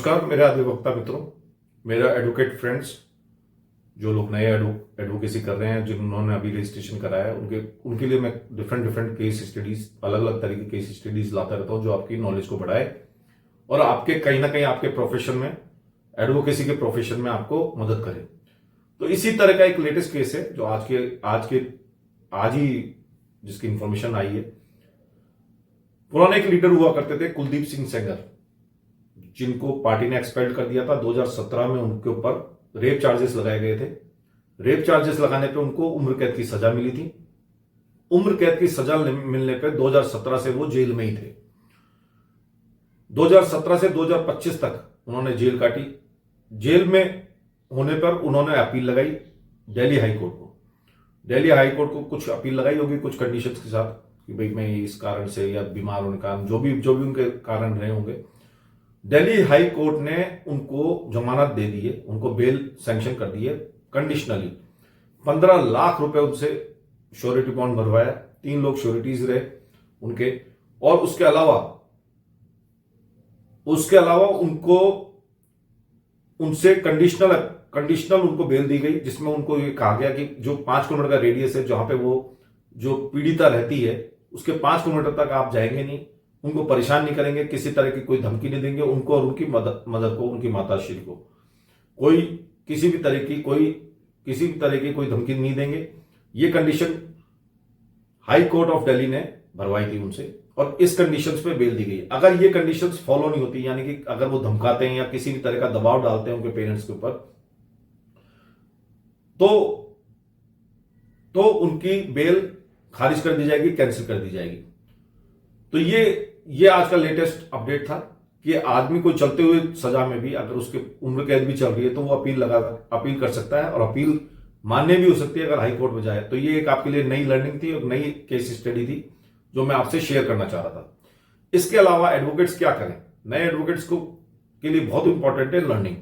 नमस्कार मेरे अधिवक्ता मित्रों, मेरा एडवोकेट फ्रेंड्स, जो लोग नए एडवोकेसी कर रहे हैं, जिन्होंने अभी रजिस्ट्रेशन कराया है, उनके लिए मैं डिफरेंट केस स्टडीज, अलग अलग तरह की केस स्टडीज लाता रहता हूं जो आपकी नॉलेज को बढ़ाए और आपके कहीं ना कहीं आपके प्रोफेशन में, एडवोकेसी के प्रोफेशन में आपको मदद करे। तो इसी तरह का एक लेटेस्ट केस है जो आज ही जिसकी इंफॉर्मेशन आई है। पुराने एक लीडर हुआ करते थे कुलदीप सिंह सेंगर, जिनको पार्टी ने एक्सपेल कर दिया था। 2017 में उनके ऊपर रेप चार्जेस लगाए गए थे। रेप चार्जेस लगाने पे उनको उम्र कैद की सजा मिली थी। उम्र कैद की सजा मिलने पे 2017 से वो जेल में ही थे। 2017 से 2025 तक उन्होंने जेल काटी। जेल में होने पर उन्होंने अपील लगाई दिल्ली हाई कोर्ट को। दिल्ली हाई कोर्ट को कुछ अपील लगाई होगी कुछ कंडीशंस के साथ कि भाई मैं इस कारण से या बीमार होने का जो भी उनके कारण रहे होंगे। दिल्ली हाई कोर्ट ने उनको जमानत दे दी है, उनको बेल सैंक्शन कर दी है कंडीशनली। 15 लाख रुपए उनसे श्योरिटी बॉन्ड भरवाया। 3 लोग श्योरिटीज रहे उनके, और उसके अलावा उनको उनसे कंडीशनल उनको बेल दी गई, जिसमें उनको ये कहा गया कि जो 5 किलोमीटर का रेडियस है जहां पे वो जो पीड़िता रहती है उसके 5 किलोमीटर तक आप जाएंगे नहीं, उनको परेशान नहीं करेंगे, किसी तरह की कोई धमकी नहीं देंगे उनको और उनकी मदर को, उनकी माताश्री को कोई किसी भी तरह की कोई धमकी नहीं देंगे। ये condition high court of Delhi ने भरवाई थी उनसे और इस कंडीशंस पे बेल दी गई। अगर ये कंडीशंस फॉलो नहीं होती, यानी कि अगर वो धमकाते हैं या किसी भी तरह का दबाव डालते हैं उनके पेरेंट्स के ऊपर, तो उनकी बेल खारिज कर दी जाएगी, कैंसिल कर दी जाएगी। तो ये आज का लेटेस्ट अपडेट था कि आदमी को चलते हुए सजा में भी अगर उसके उम्र कैद भी चल रही है तो वो अपील कर सकता है और अपील मान्य भी हो सकती है अगर हाई कोर्ट में जाए। तो ये एक आपके लिए नई लर्निंग थी और नई केस स्टडी थी जो मैं आपसे शेयर करना चाह रहा था। इसके अलावा एडवोकेट्स क्या करें? नए एडवोकेट्स के लिए बहुत इंपॉर्टेंट है लर्निंग।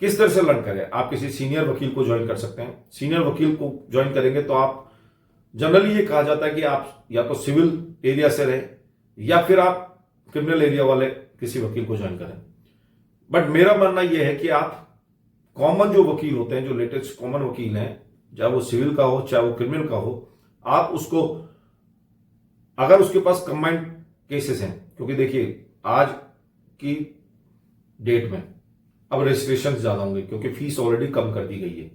किस तरह से लर्न करें? आप किसी सीनियर वकील को ज्वाइन कर सकते हैं। सीनियर वकील को ज्वाइन करेंगे तो आप जनरली ये कहा जाता है कि आप या तो सिविल एरिया से रहे या फिर आप क्रिमिनल एरिया वाले किसी वकील को ज्वाइन करें। बट मेरा मानना यह है कि आप कॉमन जो वकील होते हैं, जो लेटेस्ट कॉमन वकील हैं, चाहे वो सिविल का हो चाहे वो क्रिमिनल का हो, आप उसको, अगर उसके पास कंबाइंड केसेस हैं, क्योंकि देखिए आज की डेट में अब रजिस्ट्रेशन ज्यादा होंगे क्योंकि फीस ऑलरेडी कम कर दी गई है।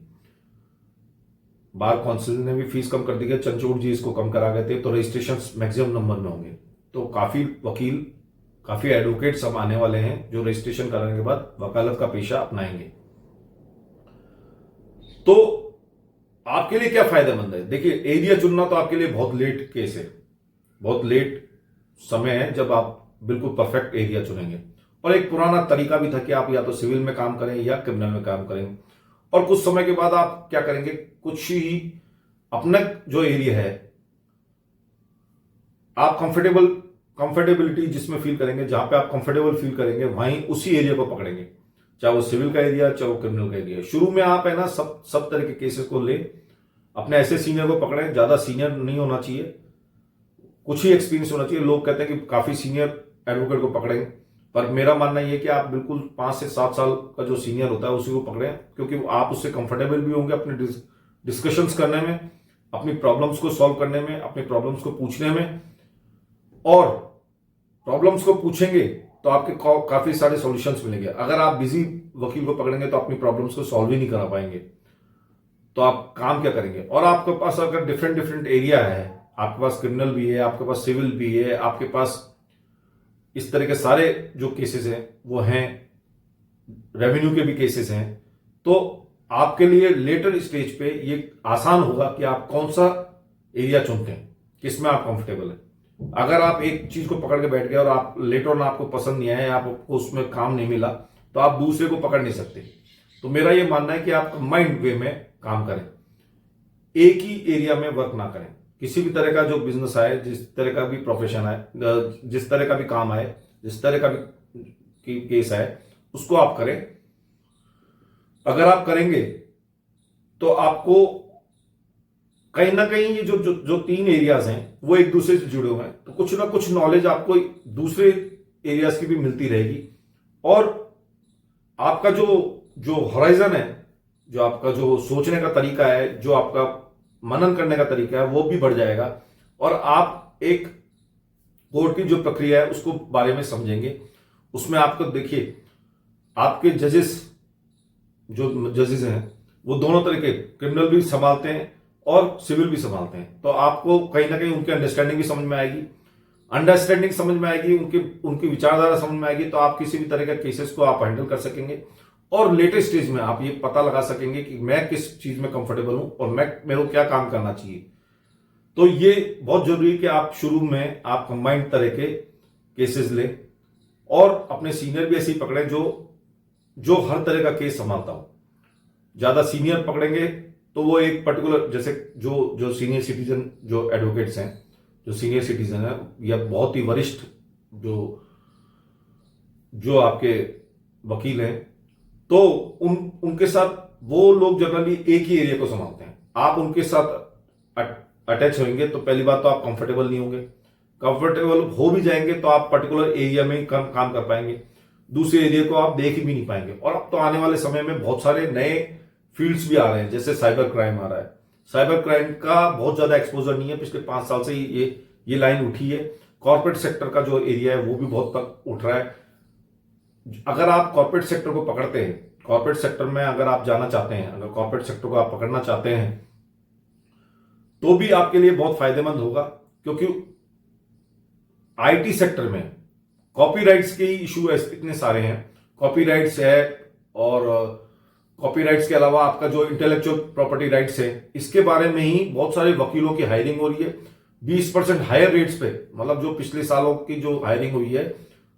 बार काउंसिल ने भी फीस कम कर दी है, चंचूड़ जी इसको कम करा गए थे, तो रजिस्ट्रेशन मैक्सिमम नंबर में होंगे। तो काफी वकील, काफी एडवोकेट्स अब आने वाले हैं जो रजिस्ट्रेशन कराने के बाद वकालत का पेशा अपनाएंगे। तो आपके लिए क्या फायदेमंद है? देखिए, एरिया चुनना तो आपके लिए बहुत लेट केस है, बहुत लेट समय है जब आप बिल्कुल परफेक्ट एरिया चुनेंगे। और एक पुराना तरीका भी था कि आप या तो सिविल में काम करें या क्रिमिनल में काम करें, और कुछ समय के बाद आप क्या करेंगे, कुछ ही अपना जो एरिया है आप कंफर्टेबिलिटी जिसमें फील करेंगे, जहां पे आप कंफर्टेबल फील करेंगे वहीं उसी एरिया को पकड़ेंगे, चाहे वो सिविल का एरिया चाहे वो क्रिमिनल का एरिया। शुरू में आप है ना सब तरह के केसेस को ले, अपने ऐसे सीनियर को पकड़ें, ज्यादा सीनियर नहीं होना चाहिए, कुछ ही एक्सपीरियंस होना चाहिए। लोग कहते हैं कि काफी सीनियर एडवोकेट को पकड़ें, पर मेरा मानना यह कि आप बिल्कुल 5 से 7 साल का जो सीनियर होता है उसी को पकड़ें, क्योंकि आप उससे कंफर्टेबल भी होंगे अपने डिस्कशंस करने में, अपनी प्रॉब्लम्स को सॉल्व करने में, अपनी प्रॉब्लम्स को पूछने में। और प्रॉब्लम्स को पूछेंगे तो आपके काफी सारे सॉल्यूशंस मिलेंगे। अगर आप बिजी वकील को पकड़ेंगे तो अपनी प्रॉब्लम्स को सॉल्व ही नहीं करा पाएंगे, तो आप काम क्या करेंगे? और आपके पास अगर डिफरेंट एरिया है, आपके पास क्रिमिनल भी है, आपके पास सिविल भी है, आपके पास इस तरह के सारे जो केसेस हैं वो हैं, रेवेन्यू के भी केसेस हैं, तो आपके लिए लेटर स्टेज पे ये आसान होगा कि आप कौन सा एरिया चुनते हैं, किसमें आप कंफर्टेबल है। अगर आप एक चीज को पकड़ के बैठ गए और आप लेटर ऑन आपको पसंद नहीं आया, आपको उसमें काम नहीं मिला, तो आप दूसरे को पकड़ नहीं सकते। तो मेरा ये मानना है कि आप कंबाइंड वे में काम करें, एक ही एरिया में वर्क ना करें। किसी भी तरह का जो बिजनेस आए, जिस तरह का भी प्रोफेशन आए, जिस तरह का भी काम आए, जिस तरह का भी केस आए, उसको आप करें। अगर आप करेंगे तो आपको कहीं ना कहीं ये जो 3 एरियाज हैं वो एक दूसरे से जुड़े हुए हैं, तो कुछ ना कुछ नॉलेज आपको दूसरे एरियाज की भी मिलती रहेगी। और आपका जो जो हॉराइजन है, जो आपका जो सोचने का तरीका है, जो आपका मनन करने का तरीका है, वो भी बढ़ जाएगा और आप एक कोर्ट की जो प्रक्रिया है उसको बारे में समझेंगे। उसमें आपको देखिए, आपके जजेस, जो जजेस हैं वो दोनों तरह के, क्रिमिनल भी संभालते हैं और सिविल भी संभालते हैं, तो आपको कहीं ना कहीं उनकी अंडरस्टैंडिंग भी समझ में आएगी। अंडरस्टैंडिंग समझ में आएगी, उनकी उनकी विचारधारा समझ में आएगी, तो आप किसी भी तरह के केसेस को आप हैंडल कर सकेंगे और लेटेस्ट स्टेज में आप ये पता लगा सकेंगे कि मैं किस चीज में कंफर्टेबल हूं और मैं मेरे को क्या काम करना चाहिए। तो ये बहुत जरूरी है कि आप शुरू में आप कंबाइंड तरह के केसेस लें और अपने सीनियर भी ऐसे ही पकड़े जो जो हर तरह का केस संभालता हो। ज्यादा सीनियर पकड़ेंगे तो वो एक पर्टिकुलर, जैसे जो जो सीनियर सिटीजन जो एडवोकेट्स हैं, जो सीनियर सिटीजन है या बहुत ही वरिष्ठ जो जो आपके वकील हैं, तो उनके साथ वो लोग जनरली एक ही एरिया को संभालते हैं। आप उनके साथ अटैच होंगे तो पहली बात तो आप कंफर्टेबल नहीं होंगे, कंफर्टेबल हो भी जाएंगे तो आप पर्टिकुलर एरिया में ही काम कर पाएंगे, दूसरे एरिया को आप देख ही भी नहीं पाएंगे। और अब तो आने वाले समय में बहुत सारे नए फील्ड्स भी आ रहे हैं, जैसे साइबर क्राइम आ रहा है। साइबर क्राइम का बहुत ज्यादा एक्सपोजर नहीं है, पिछले 5 साल से ये लाइन उठी है। कॉर्पोरेट सेक्टर का जो एरिया है वो भी बहुत तक उठ रहा है। अगर आप कॉर्पोरेट सेक्टर को पकड़ते हैं, कॉर्पोरेट सेक्टर में अगर आप जाना चाहते हैं, अगर कॉर्पोरेट सेक्टर को आप पकड़ना चाहते हैं तो भी आपके लिए बहुत फायदेमंद होगा, क्योंकि आईटी सेक्टर में कॉपीराइट्स के इशू इतने सारे हैं। कॉपीराइट्स है और कॉपीराइट्स के अलावा आपका जो इंटेलेक्चुअल प्रॉपर्टी राइट्स है, इसके बारे में ही बहुत सारे वकीलों की हायरिंग हो रही है 20% हायर रेट्स पे। मतलब जो पिछले सालों की जो हायरिंग हुई है,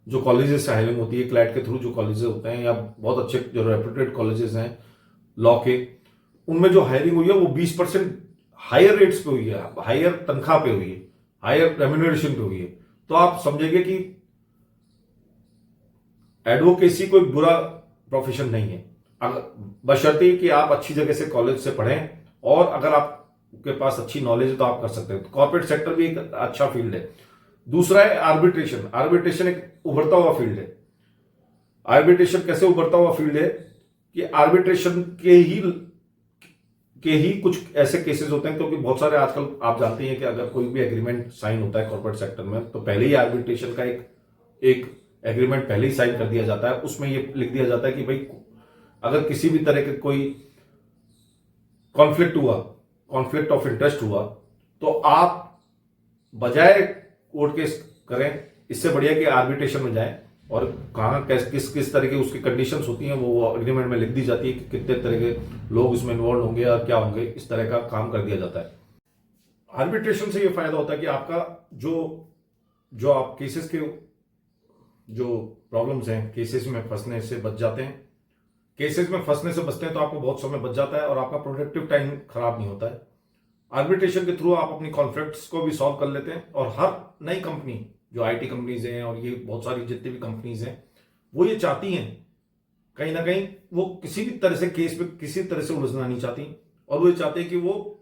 जो कॉलेजेस से हायरिंग होती है क्लैट के थ्रू, जो कॉलेजेस होते हैं या बहुत अच्छे जो रेप्यूटेड कॉलेजेस हैं लॉ के, उनमें जो हायरिंग हुई है वो 20% हायर रेट्स पे हुई है, हायर तनख्वाह पे हुई है, हायर रेम्यूनरेशन पे हुई है। तो आप समझेंगे कि एडवोकेसी कोई बुरा प्रोफेशन नहीं है, अगर बशर्ते कि आप अच्छी जगह से कॉलेज से पढ़ें और अगर आपके पास अच्छी नॉलेज है तो आप कर सकते हैं। तो कॉर्पोरेट सेक्टर भी एक अच्छा फील्ड है। दूसरा है आर्बिट्रेशन। आर्बिट्रेशन एक उभरता हुआ फील्ड है। आर्बिट्रेशन कैसे उभरता हुआ फील्ड है कि आर्बिट्रेशन के ही कुछ ऐसे केसेस होते हैं, क्योंकि बहुत सारे आजकल आप जानते हैं कि अगर कोई भी एग्रीमेंट साइन होता है कॉर्पोरेट सेक्टर में तो पहले ही आर्बिट्रेशन का एक एग्रीमेंट पहले ही साइन कर दिया जाता है। उसमें ये लिख दिया जाता है कि भाई अगर किसी भी तरह के कोई कॉन्फ्लिक्ट ऑफ इंटरेस्ट हुआ तो आप बजाय कोर्ट केस करें, इससे बढ़िया कि आर्बिट्रेशन में जाएं और कहाँ किस तरह की उसकी कंडीशंस होती हैं वो एग्रीमेंट में लिख दी जाती है कि कितने तरह के लोग इसमें इन्वॉल्व होंगे और क्या होंगे, इस तरह का काम कर दिया जाता है। आर्बिट्रेशन से ये फायदा होता है कि आपका जो आप केसेस के जो प्रॉब्लम्स हैं, केसेस में फंसने से बच जाते हैं। केसेस में फंसने से बचते हैं तो आपको बहुत समय बच जाता है और आपका प्रोडक्टिव टाइम खराब नहीं होता है। आर्बिट्रेशन के थ्रू आप अपनी कॉन्फ्लिक्ट्स को भी सॉल्व कर लेते हैं और हर नई कंपनी, जो आईटी कंपनीज हैं और ये बहुत सारी जितनी भी कंपनीज हैं, वो ये चाहती हैं कहीं ना कहीं, वो किसी भी तरह से केस पे किसी तरह से उलझना नहीं चाहती और वो ये चाहते हैं कि वो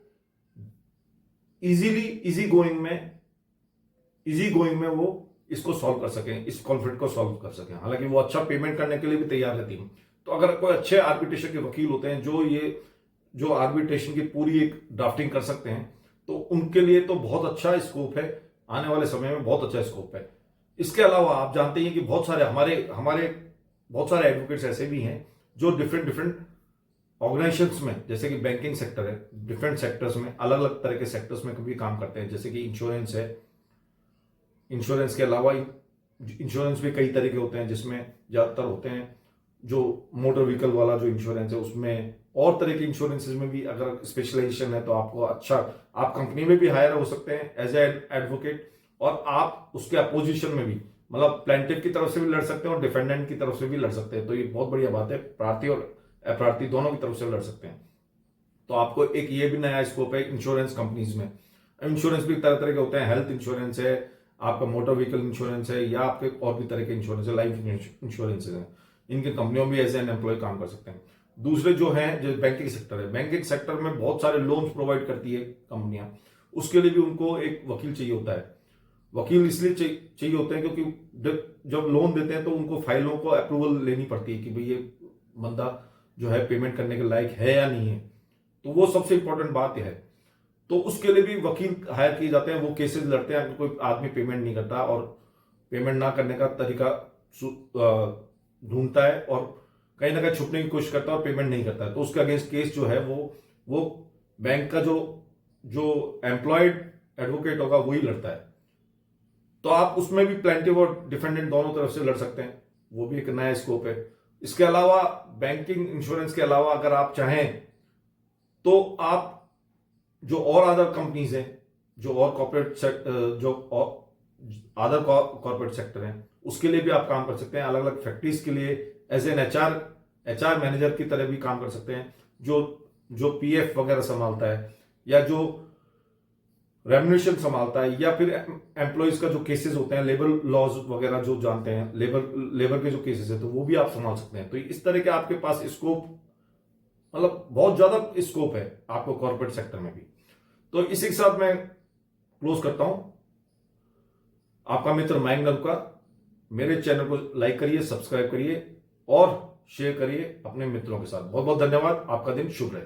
इजी गोइंग में वो इसको सॉल्व कर सकें, इस कॉन्फ्लिक्ट को सॉल्व कर सकें। हालांकि वो अच्छा पेमेंट करने के लिए भी तैयार रहती हैं। तो अगर कोई अच्छे आर्बिट्रेशन के वकील होते हैं जो आर्बिट्रेशन की पूरी एक ड्राफ्टिंग कर सकते हैं, तो उनके लिए तो बहुत अच्छा स्कोप है, आने वाले समय में बहुत अच्छा स्कोप है। इसके अलावा आप जानते हैं कि बहुत सारे हमारे बहुत सारे एडवोकेट्स ऐसे भी हैं जो डिफरेंट ऑर्गेनाइजेशंस में, जैसे कि बैंकिंग सेक्टर है, डिफरेंट सेक्टर्स में, अलग अलग तरह के सेक्टर्स में भी काम करते हैं। जैसे कि इंश्योरेंस है, इंश्योरेंस के अलावा इंश्योरेंस भी कई तरह के होते हैं, जिसमें ज्यादातर होते हैं जो मोटर व्हीकल वाला जो इंश्योरेंस है, उसमें और तरह के इंश्योरेंसेज में भी अगर स्पेशलाइजेशन है तो आपको अच्छा, आप कंपनी में भी हायर हो सकते हैं एज ए एडवोकेट और आप उसके अपोजिशन में भी, मतलब प्लेंटिफ की तरफ से भी लड़ सकते हैं और डिफेंडेंट की तरफ से भी लड़ सकते हैं। तो ये बहुत बढ़िया बात है, प्रार्थी और अप्रार्थी दोनों की तरफ से लड़ सकते हैं। तो आपको एक ये भी नया स्कोप है इंश्योरेंस कंपनीज में। इंश्योरेंस भी तरह तरह के होते हैं, हेल्थ इंश्योरेंस है, आपका मोटर व्हीकल इंश्योरेंस है, या आपके और भी तरह के इंश्योरेंस है, लाइफ इंश्योरेंस है। इनके कंपनियों में एज एन एम्प्लॉय काम कर सकते हैं। दूसरे जो हैं, जो बैंकिंग सेक्टर है, बैंकिंग सेक्टर में बहुत सारे लोन्स प्रोवाइड करती है कंपनियां, उसके लिए भी उनको एक वकील चाहिए होता है। वकील इसलिए चाहिए होते हैं क्योंकि जब लोन देते हैं तो उनको फाइलों को अप्रूवल लेनी पड़ती है कि भाई ये बंदा जो है पेमेंट करने के लायक है या नहीं है, तो वो सबसे इंपॉर्टेंट बात यह है। तो उसके लिए भी वकील हायर किए जाते हैं, वो केसेस लड़ते हैं अगर कोई आदमी पेमेंट नहीं करता और पेमेंट ना करने का तरीका ढूंढता है और कहीं ना कहीं छुपने की कोशिश करता है और पेमेंट नहीं करता है, तो उसके अगेंस्ट केस जो है वो बैंक का जो एम्प्लॉयड एडवोकेट होगा वही लड़ता है। तो आप उसमें भी प्लेंटिफ और डिफेंडेंट दोनों तरफ से लड़ सकते हैं, वो भी एक नया स्कोप है। इसके अलावा बैंकिंग इंश्योरेंस के अलावा अगर आप चाहें तो आप जो और अदर कंपनीज हैं, जो और कॉर्पोरेट जो अदर कॉर्पोरेट सेक्टर हैं, उसके लिए भी आप काम कर सकते हैं। अलग अलग फैक्ट्रीज के लिए एज एन एचआर मैनेजर की तरह भी काम कर सकते हैं, जो पीएफ वगैरह संभालता है या जो रेम्युनरेशन संभालता है, या फिर एम्प्लॉयज का जो केसेस होते हैं, लेबर लॉज वगैरह जो जानते हैं, लेबर के जो केसेस है, तो वो भी आप संभाल सकते हैं। तो इस तरह के आपके पास स्कोप, मतलब बहुत ज्यादा स्कोप है आपको कॉर्पोरेट सेक्टर में भी। तो इसी के साथ मैं क्लोज करता हूं। आपका मित्र मयंक नलूका। मेरे चैनल को लाइक करिए, सब्सक्राइब करिए और शेयर करिए अपने मित्रों के साथ। बहुत बहुत धन्यवाद। आपका दिन शुभ रहे।